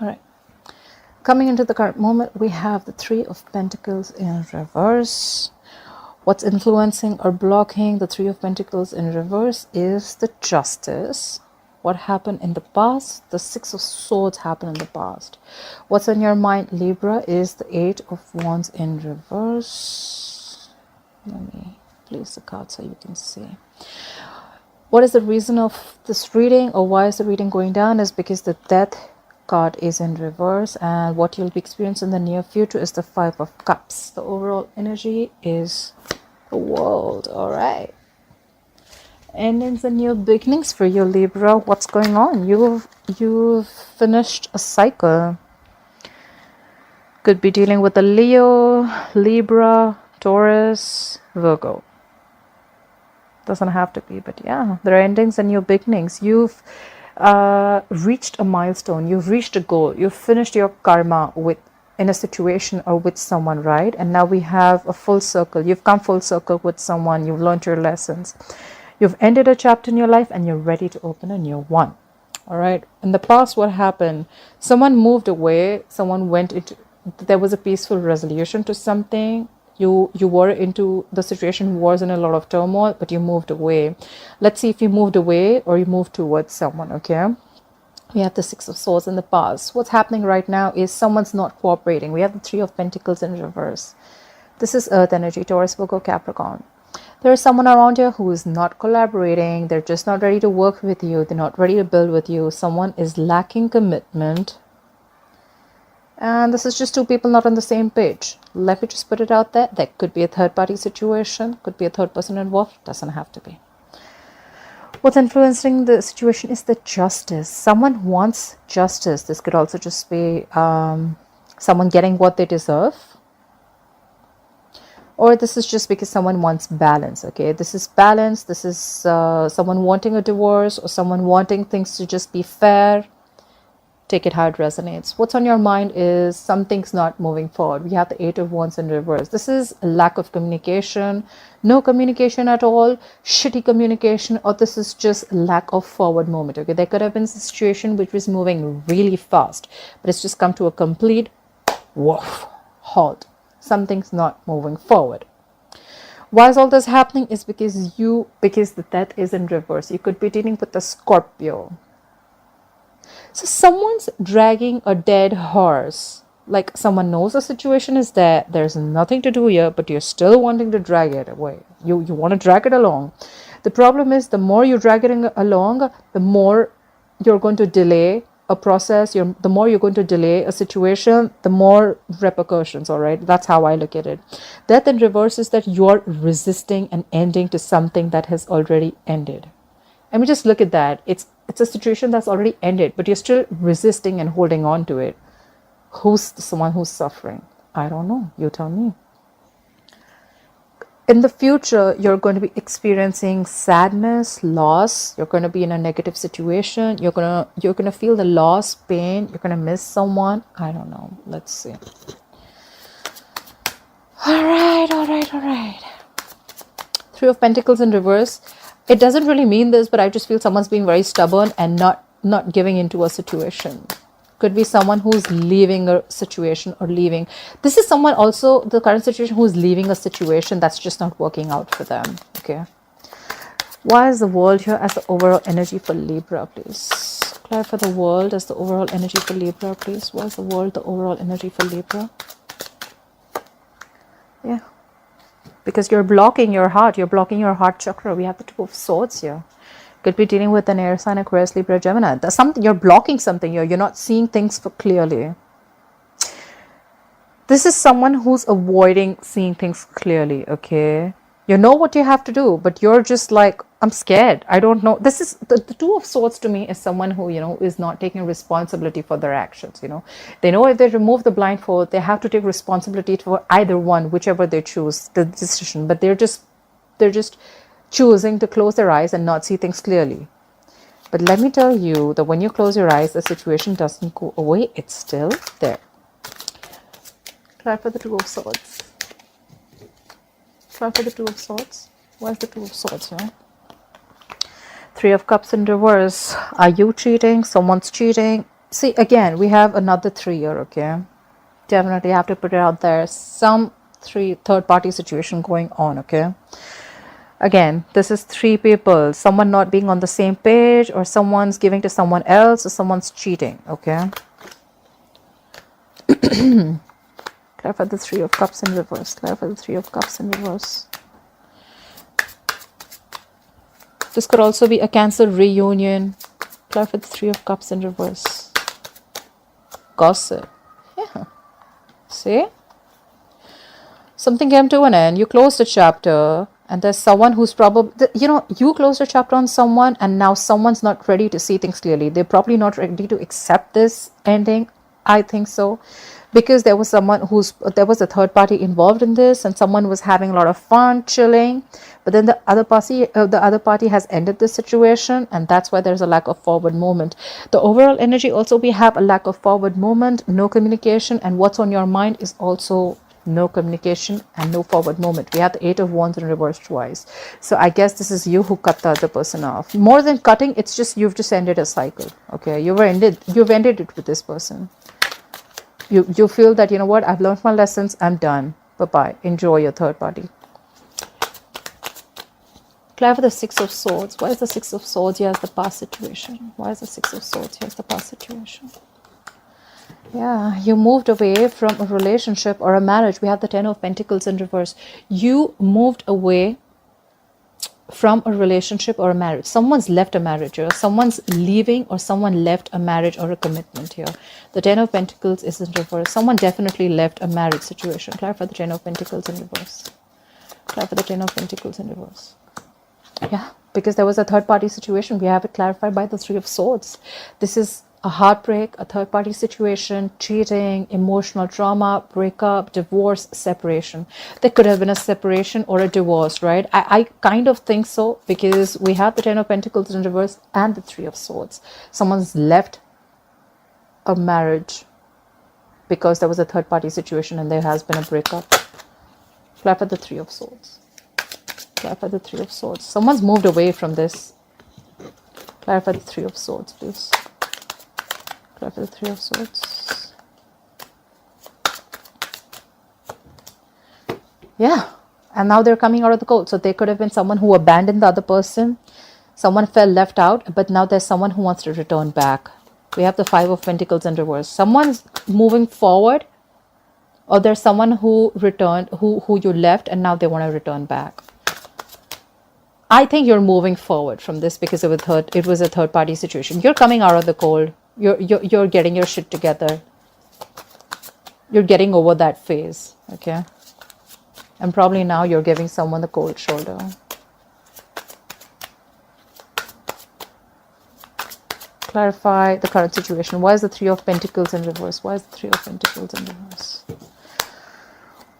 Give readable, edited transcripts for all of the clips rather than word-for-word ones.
All right. Coming into the current moment, we have the Three of Pentacles in reverse. What's influencing or blocking the Three of Pentacles in reverse is the Justice. What happened in the past? The Six of Swords happened in the past. What's on your mind, Libra, is the Eight of Wands in reverse. Let me place the card so you can see. What is the reason of this reading, or why is the reading going down? Is because the Death card is in reverse, and what you'll be experiencing in the near future is the Five of Cups. The overall energy is the World. All right. Endings and new beginnings for you, Libra. What's going on? You've finished a cycle. Could be dealing with a Leo, Libra, Taurus, Virgo. Doesn't have to be, but yeah, there are endings and new beginnings. You've reached a milestone. You've reached a goal. You've finished your karma with in a situation or with someone, right? And now we have a full circle. You've come full circle with someone. You've learned your lessons. You've ended a chapter in your life and you're ready to open a new one. All right. In the past, what happened? Someone moved away. Someone went into, there was a peaceful resolution to something. You were into the situation, was in a lot of turmoil, but you moved away. Let's see if you moved away or you moved towards someone, okay? We have the Six of Swords in the past. What's happening right now is someone's not cooperating. We have the Three of Pentacles in reverse. This is Earth energy, Taurus, Virgo, Capricorn. There is someone around here who is not collaborating. They're just not ready to work with you. They're not ready to build with you. Someone is lacking commitment. And this is just two people not on the same page. Let me just put it out there. There could be a third party situation. Could be a third person involved. Doesn't have to be. What's influencing the situation is the Justice. Someone wants justice. This could also just be someone getting what they deserve. Or this is just because someone wants balance, okay? This is balance. This is someone wanting a divorce or someone wanting things to just be fair. Take it how it resonates. What's on your mind is something's not moving forward. We have the Eight of Wands in reverse. This is a lack of communication, no communication at all, shitty communication, or this is just lack of forward movement. Okay, there could have been a situation which was moving really fast, but it's just come to a complete woof, halt. Something's not moving forward. Why is all this happening? Is because the Death is in reverse. You could be dealing with a Scorpio. So someone's dragging a dead horse. Like someone knows the situation is there. There's nothing to do here, but you're still wanting to drag it away. You want to drag it along. The problem is the more you drag it along, the more you're going to delay a process. The more you're going to delay a situation, the more repercussions, all right? That's how I look at it. Death in reverse is that you're resisting an ending to something that has already ended. I mean, just look at that. It's a situation that's already ended, but you're still resisting and holding on to it. Who's the someone who's suffering? I don't know. You tell me. In the future, you're going to be experiencing sadness, loss. You're going to be in a negative situation. You're gonna feel the loss, pain. You're gonna miss someone. I don't know. Let's see. All right. Three of Pentacles in reverse. It doesn't really mean this, but I just feel someone's being very stubborn and not giving into a situation. Could be someone who's leaving a situation or leaving. This is someone also, the current situation, who's leaving a situation that's just not working out for them. Okay. Why is the World here as the overall energy for Libra, please? Clarify the World as the overall energy for Libra, please. Why is the World the overall energy for Libra? Yeah. Because you're blocking your heart. You're blocking your heart chakra. We have the Two of Swords here. Could be dealing with an air sign, Aquarius, Libra, Gemini. There's something, you're blocking something here. You're not seeing things clearly. This is someone who's avoiding seeing things clearly, okay? You know what you have to do, but you're just like, I'm scared. I don't know. This is the Two of Swords to me is someone who, is not taking responsibility for their actions, They know if they remove the blindfold, they have to take responsibility for either one, whichever they choose, the decision. But they're just choosing to close their eyes and not see things clearly. But let me tell you that when you close your eyes, the situation doesn't go away. It's still there. Try for the Two of Swords. Try for the Two of Swords. Where's the Two of Swords here? Three of Cups in reverse. Are you cheating? Someone's cheating. See, again, we have another 3 here, okay? Definitely have to put it out there. Some third party situation going on, okay? Again, this is 3 people. Someone not being on the same page, or someone's giving to someone else, or someone's cheating, okay? Clarify the 3 of Cups in reverse. Clarify the 3 of Cups in reverse. This could also be a Cancer reunion. Clarify the 3 of Cups in reverse. Gossip. Yeah. See? Something came to an end. You closed a chapter, and there's someone who's probably, you know, you closed a chapter on someone, and now someone's not ready to see things clearly. They're probably not ready to accept this ending. I think so. Because there was there was a third party involved in this, and someone was having a lot of fun, chilling, but then the other party has ended this situation, and that's why there's a lack of forward movement. The overall energy also, we have a lack of forward movement, no communication, and what's on your mind is also no communication and no forward movement. We have the 8 of Wands in reverse twice. So I guess this is you who cut the other person off. More than cutting, it's just you've just ended a cycle. Okay, you've ended it with this person. You feel that, you know what, I've learned my lessons, I'm done. Bye-bye. Enjoy your third party. Clarify the 6 of Swords. Why is the 6 of Swords here as the past situation? Why is the 6 of Swords here as the past situation? Yeah, you moved away from a relationship or a marriage. We have the 10 of Pentacles in reverse. You moved away from a relationship or a marriage. Someone's left a marriage, or someone's leaving, or someone left a marriage or a commitment here. The 10 of Pentacles is in reverse. Someone definitely left a marriage situation. Clarify the 10 of Pentacles in reverse. Clarify the 10 of Pentacles in reverse. Yeah, because there was a third party situation. We have it clarified by the 3 of Swords. This is a heartbreak, a third party situation, cheating, emotional trauma, breakup, divorce, separation. There could have been a separation or a divorce, right? I kind of think so, because we have the 10 of Pentacles in reverse and the 3 of Swords. Someone's left a marriage because there was a third party situation and there has been a breakup. Clarify the 3 of Swords. Clarify the 3 of Swords. Someone's moved away from this. Clarify the 3 of Swords, please. Clarify the 3 of Swords. Yeah. And now they're coming out of the cold. So there could have been someone who abandoned the other person. Someone felt left out. But now there's someone who wants to return back. We have the 5 of Pentacles in reverse. Someone's moving forward. Or there's someone who returned, who you left, and now they want to return back. I think you're moving forward from this because it was a third party situation. You're coming out of the cold. You're getting your shit together. You're getting over that phase, okay? And probably now you're giving someone the cold shoulder. Clarify the current situation. Why is the 3 of Pentacles in reverse? Why is the 3 of Pentacles in reverse?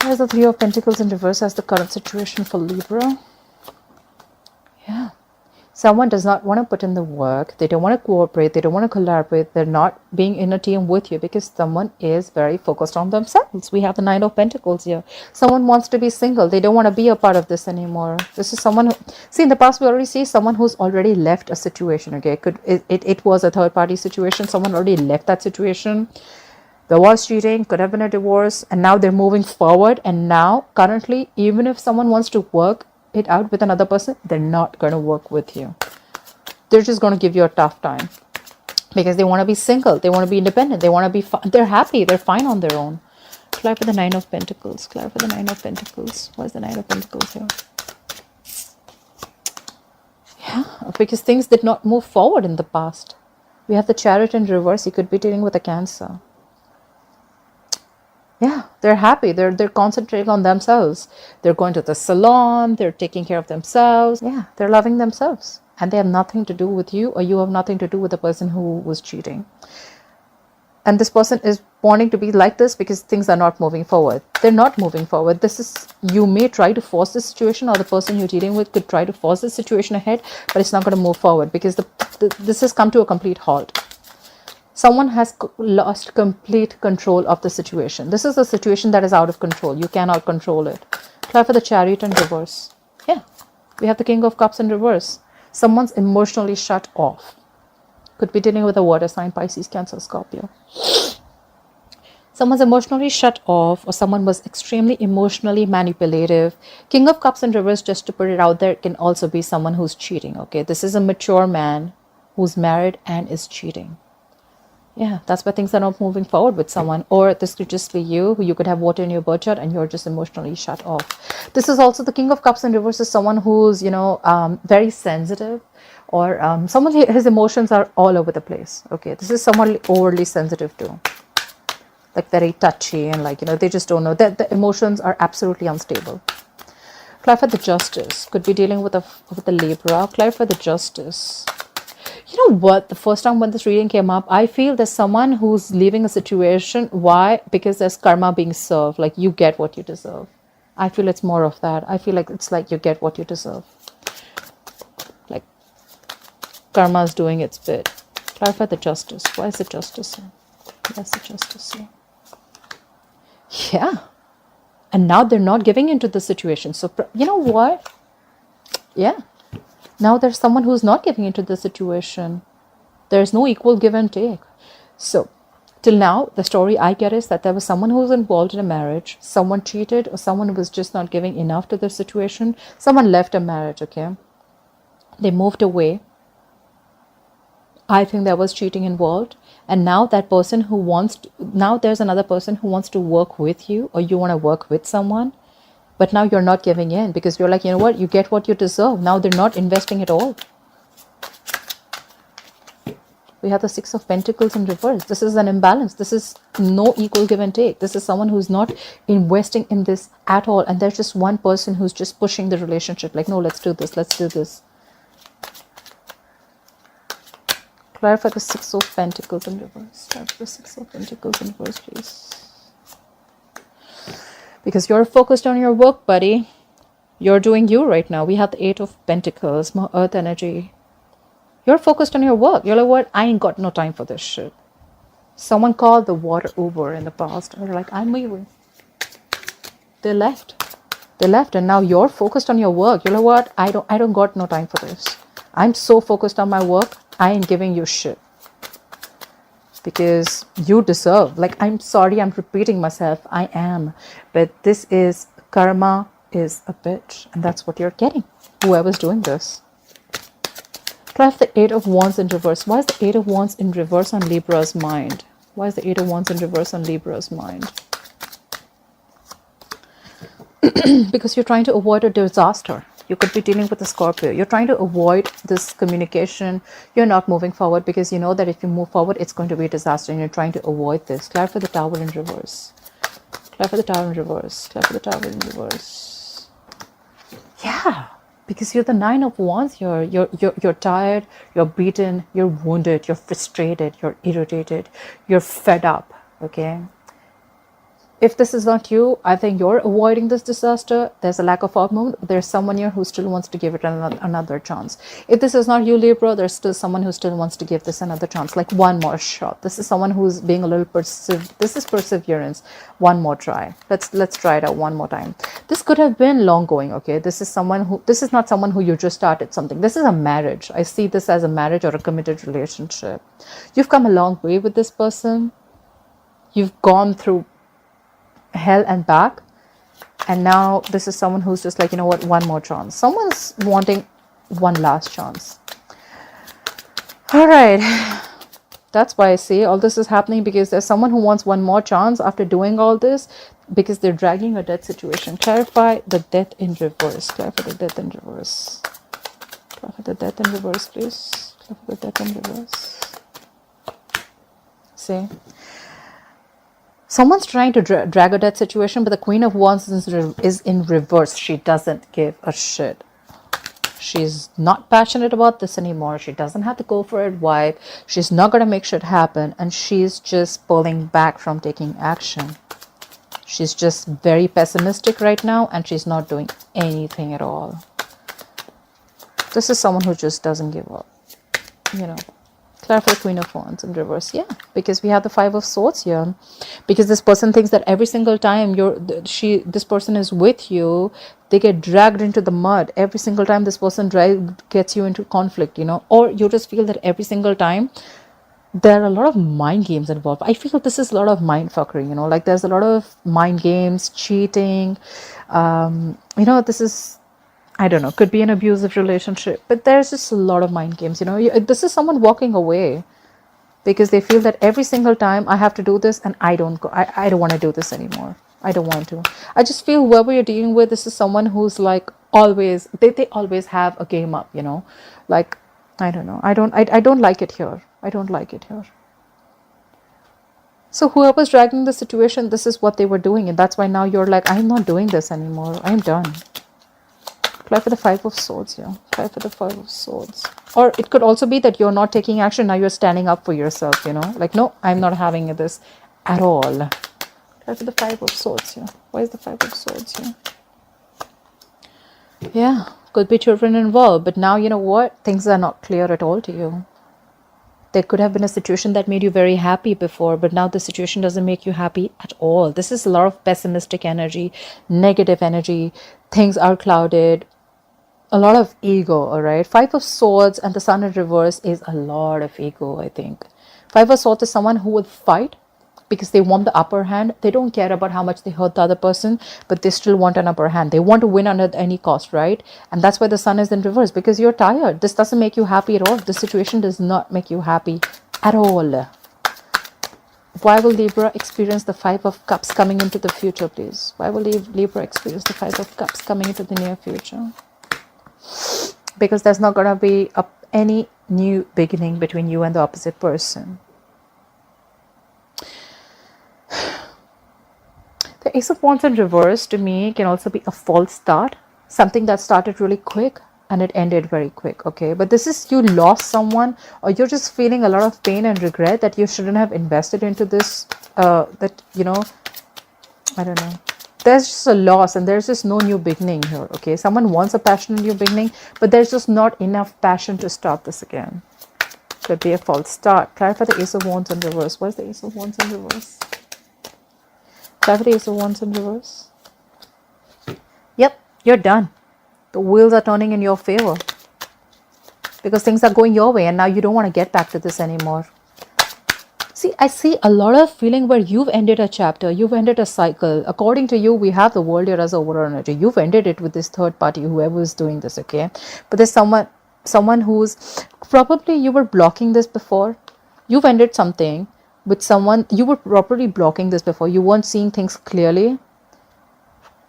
Why is the 3 of Pentacles in reverse as the current situation for Libra? Yeah. Someone does not want to put in the work. They don't want to cooperate. They don't want to collaborate. They're not being in a team with you because someone is very focused on themselves. We have the 9 of Pentacles here. Someone wants to be single. They don't want to be a part of this anymore. This is someone who, see, in the past we already see someone who's already left a situation, okay? It was a third party situation. Someone already left that situation. There was cheating, could have been a divorce, and now they're moving forward. And now, currently, even if someone wants to work it out with another person, they're not going to work with you. They're just going to give you a tough time because they want to be single. They want to be independent. They want to be they're happy. They're fine on their own. Clarify the 9 of Pentacles. Clarify the 9 of Pentacles. Why is the 9 of Pentacles here? Yeah, because things did not move forward in the past. We have the Chariot in reverse. You could be dealing with a Cancer. Yeah, they're happy. They're concentrating on themselves. They're going to the salon. They're taking care of themselves. Yeah, they're loving themselves. And they have nothing to do with you, or you have nothing to do with the person who was cheating. And this person is wanting to be like this because things are not moving forward. They're not moving forward. This is, you may try to force the situation, or the person you're dealing with could try to force the situation ahead, but it's not going to move forward because this has come to a complete halt. Someone has lost complete control of the situation. This is a situation that is out of control. You cannot control it. Clarify the Chariot in reverse. Yeah, we have the King of Cups in reverse. Someone's emotionally shut off. Could be dealing with a water sign, Pisces, Cancer, Scorpio. Someone's emotionally shut off, or someone was extremely emotionally manipulative. King of Cups in reverse, just to put it out there, can also be someone who's cheating, okay? This is a mature man who's married and is cheating. Yeah, that's why things are not moving forward with someone. Or this could just be you, who you could have water in your birth chart and you're just emotionally shut off. This is also the King of Cups in reverse, is someone who's, you know, very sensitive, or someone, his emotions are all over the place, okay? This is someone overly sensitive too. Like very touchy, and like, you know, they just don't know that the emotions are absolutely unstable. Clarify the Justice. Could be dealing with the Libra. Clarify the Justice. You know what? The first time when this reading came up, I feel there's someone who's leaving a situation. Why? Because there's karma being served. Like, you get what you deserve. I feel it's more of that. I feel like it's like you get what you deserve. Like, karma is doing its bit. Clarify the Justice. Why is the Justice here? Why is the Justice here? Yeah. And now they're not giving into the situation. So, you know what? Yeah. Now there's someone who's not giving into the situation. There's no equal give and take. So, till now, the story I get is that there was someone who was involved in a marriage. Someone cheated, or someone who was just not giving enough to the situation. Someone left a marriage, okay? They moved away. I think there was cheating involved. And now that person who wants to, now there's another person who wants to work with you, or you want to work with someone, but now you're not giving in because you're like, you know what, you get what you deserve. Now they're not investing at all. We have the Six of Pentacles in reverse. This is an imbalance. This is no equal give and take. This is someone who's not investing in this at all. And there's just one person who's just pushing the relationship. Like, no, let's do this. Let's do this. Clarify the Six of Pentacles in reverse. Clarify the Six of Pentacles in reverse, please. Because you're focused on your work, buddy. You're doing you right now. We have the Eight of Pentacles, more earth energy. You're focused on your work. You're like, what? I ain't got no time for this shit. Someone called the water Uber in the past. And they're like, I'm leaving. They left. They left, and now you're focused on your work. You're like, what? I don't got no time for this. I'm so focused on my work. I ain't giving you shit. Because you deserve. Like, I'm sorry, I'm repeating myself. I am. But this is, karma is a bitch. And that's what you're getting. Whoever's doing this. Clarify the Eight of Wands in reverse. Why is the Eight of Wands in reverse on Libra's mind? Why is the Eight of Wands in reverse on Libra's mind? Because you're trying to avoid a disaster. You could be dealing with a Scorpio. You're trying to avoid this communication. You're not moving forward because you know that if you move forward, it's going to be a disaster, and you're trying to avoid this. Clarify the Tower in reverse. Clarify the Tower in reverse. Clarify the Tower in reverse. Yeah, because you're the Nine of Wands. You're tired. You're beaten. You're wounded. You're frustrated. You're irritated. You're fed up. Okay. If this is not you, I think you're avoiding this disaster. There's a lack of outmove. There's someone here who still wants to give it another chance. If this is not you, Libra, there's still someone who still wants to give this another chance. Like, one more shot. This is someone who's being a little this is perseverance. One more try. Let's try it out one more time. This could have been long going, okay? This is not someone who you just started something. This is a marriage. I see this as a marriage or a committed relationship. You've come a long way with this person. You've gone through hell and back, and now this is someone who's just like, you know what, one more chance. Someone's wanting one last chance. All right, that's why I say all this is happening, because there's someone who wants one more chance after doing all this, because they're dragging a death situation. Clarify the Death in reverse. Clarify the Death in reverse. Clarify the Death in reverse, please. Clarify the Death in reverse. See, someone's trying to drag a death situation, but the Queen of Wands is in reverse. She doesn't give a shit. She's not passionate about this anymore. She doesn't have to go for it. Why? She's not going to make shit happen. And she's just pulling back from taking action. She's just very pessimistic right now, and she's not doing anything at all. This is someone who just doesn't give up. You know. Clarify the Queen of Wands in reverse. Yeah, because we have the Five of Swords here. Because this person thinks that every single time this person is with you, they get dragged into the mud. Every single time this person gets you into conflict, you know, or you just feel that every single time there are a lot of mind games involved. I feel this is a lot of mind fuckery, you know, like there's a lot of mind games, cheating. You know, this is, I don't know, could be an abusive relationship, but there's just a lot of mind games, you know. This is someone walking away because they feel that every single time I have to do this and I don't go, I don't want to do this anymore. I don't want to. I just feel whoever you're dealing with, this is someone who's like always, they always have a game up, you know, like, I don't know. I don't like it here. I don't like it here. So whoever's dragging the situation, this is what they were doing. And that's why now you're like, I'm not doing this anymore. I'm done. Apply for the Five of Swords here. Apply for the Five of Swords. Or it could also be that you're not taking action. Now you're standing up for yourself, you know. Like, no, I'm not having this at all. Apply for the Five of Swords here. Why is the Five of Swords here? Yeah, could be children involved. But now, you know what? Things are not clear at all to you. There could have been a situation that made you very happy before, but now the situation doesn't make you happy at all. This is a lot of pessimistic energy, negative energy. Things are clouded. A lot of ego, all right? Five of Swords and the Sun in reverse is a lot of ego, I think. Five of Swords is someone who will fight because they want the upper hand. They don't care about how much they hurt the other person, but they still want an upper hand. They want to win at any cost, right? And that's why the Sun is in reverse, because you're tired. This doesn't make you happy at all. This situation does not make you happy at all. Why will Libra experience the Five of Cups coming into the future, please? Why will Libra experience the Five of Cups coming into the near future? Because there's not going to be any new beginning between you and the opposite person. The Ace of Wands in reverse to me can also be a false start. Something that started really quick and it ended very quick, okay? But this is you lost someone, or you're just feeling a lot of pain and regret that you shouldn't have invested into this, that, you know, I don't know. There's just a loss and there's just no new beginning here, okay? Someone wants a passionate new beginning, but there's just not enough passion to start this again. Could be a false start. Clarify the Ace of Wands in reverse. What is the Ace of Wands in reverse? Clarify the Ace of Wands in reverse. Yep, you're done. The wheels are turning in your favor because things are going your way and now you don't want to get back to this anymore. See, I see a lot of feeling where you've ended a chapter, you've ended a cycle. According to you, we have the world here as overall energy. You've ended it with this third party, whoever is doing this, okay? But there's someone who's probably, you were blocking this before. You've ended something with someone, you were properly blocking this before. You weren't seeing things clearly.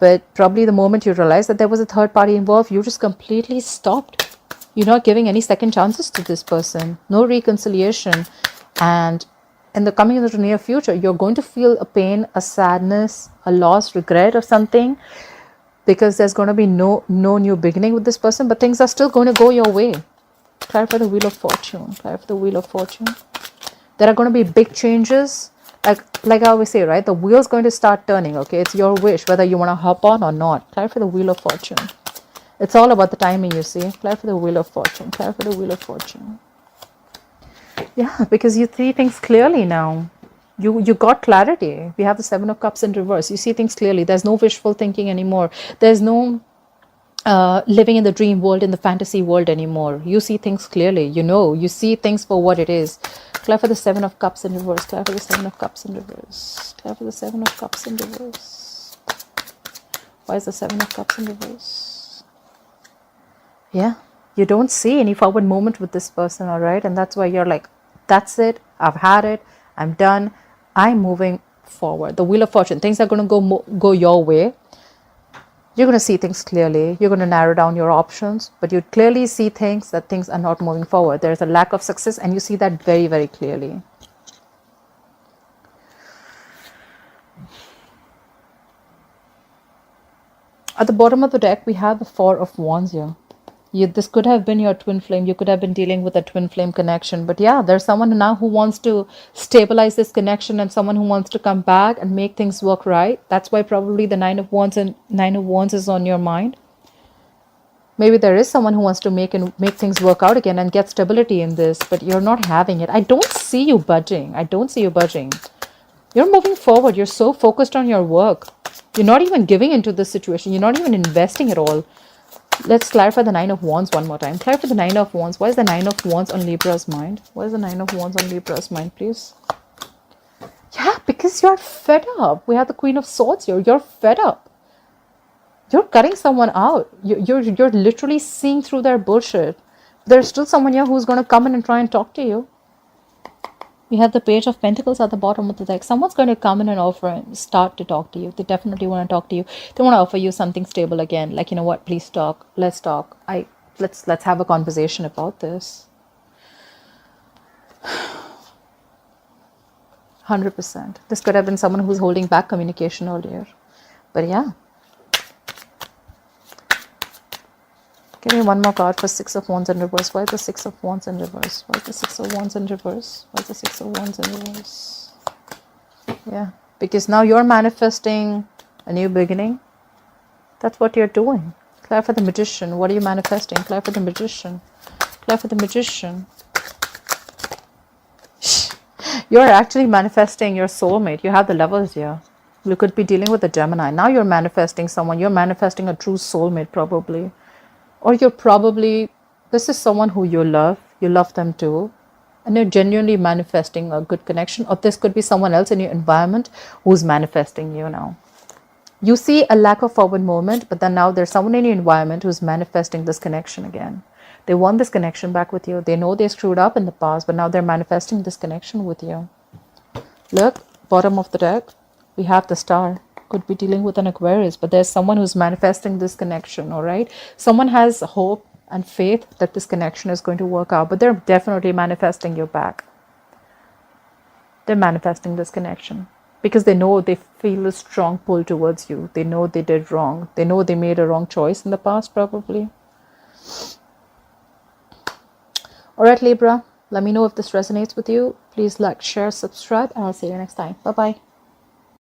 But probably the moment you realized that there was a third party involved, you just completely stopped. You're not giving any second chances to this person. No reconciliation. And in the coming into the near future, you're going to feel a pain, a sadness, a loss, regret or something, because there's going to be no new beginning with this person, but things are still going to go your way. Clarify the Wheel of Fortune. Clarify the Wheel of Fortune. There are going to be big changes. Like I always say, right? The wheel's going to start turning, okay? It's your wish, whether you want to hop on or not. Clarify the Wheel of Fortune. It's all about the timing, you see. Clarify the Wheel of Fortune. Clarify the Wheel of Fortune. Yeah, because you see things clearly now. You got clarity. We have the Seven of Cups in reverse. You see things clearly. There's no wishful thinking anymore. There's no living in the dream world, in the fantasy world anymore. You see things clearly. You see things for what it is. Clarify the Seven of Cups in reverse. Clarify the Seven of Cups in reverse. Clarify the Seven of Cups in reverse. Why is the Seven of Cups in reverse? Yeah, you don't see any forward movement with this person, all right? And that's why you're like, that's it. I've had it. I'm done. I'm moving forward. The Wheel of Fortune. Things are going to go your way. You're going to see things clearly. You're going to narrow down your options, but you clearly see that things are not moving forward. There's a lack of success, and you see that very, very clearly. At the bottom of the deck, we have the Four of Wands here. This could have been your twin flame. You could have been dealing with a twin flame connection. But yeah, there's someone now who wants to stabilize this connection and someone who wants to come back and make things work right. That's why probably the Nine of Wands is on your mind. Maybe there is someone who wants to make things work out again and get stability in this, but you're not having it. I don't see you budging. I don't see you budging. You're moving forward. You're so focused on your work. You're not even giving into this situation. You're not even investing at all. Let's clarify the Nine of Wands one more time. Clarify the Nine of Wands. Why is the Nine of Wands on Libra's mind? Why is the Nine of Wands on Libra's mind, please? Yeah, because you're fed up. We have the Queen of Swords here. You're fed up. You're cutting someone out. You're literally seeing through their bullshit. There's still someone here who's going to come in and try and talk to you. We have the Page of Pentacles at the bottom of the deck. Someone's going to come in and offer and start to talk to you. They definitely want to talk to you. They want to offer you something stable again. Like, you know what, please talk. Let's talk. Let's have a conversation about this. 100%. This could have been someone who's holding back communication earlier. But yeah. Give me one more card for Six of Wands in reverse. Why is the Six of Wands in reverse? Why is the Six of Wands in reverse? Why is the Six of Wands in reverse? Yeah, because now you're manifesting a new beginning. That's what you're doing. Clear for the Magician. What are you manifesting? Clear for the Magician. Clear for the Magician. You're actually manifesting your soulmate. You have the levels here. You could be dealing with a Gemini. Now you're manifesting someone. You're manifesting a true soulmate probably. Or you're probably, this is someone who you love them too, and you're genuinely manifesting a good connection. Or this could be someone else in your environment who's manifesting you now. You see a lack of forward movement, but then now there's someone in your environment who's manifesting this connection again. They want this connection back with you. They know they screwed up in the past, but now they're manifesting this connection with you. Look, bottom of the deck, we have the Star. Could be dealing with an Aquarius, but there's someone who's manifesting this connection, all right? Someone has hope and faith that this connection is going to work out, but they're definitely manifesting you back. They're manifesting this connection because they know, they feel a strong pull towards you. They know they did wrong. They know they made a wrong choice in the past, probably. All right, Libra, let me know if this resonates with you. Please like, share, subscribe, and I'll see you next time. Bye-bye.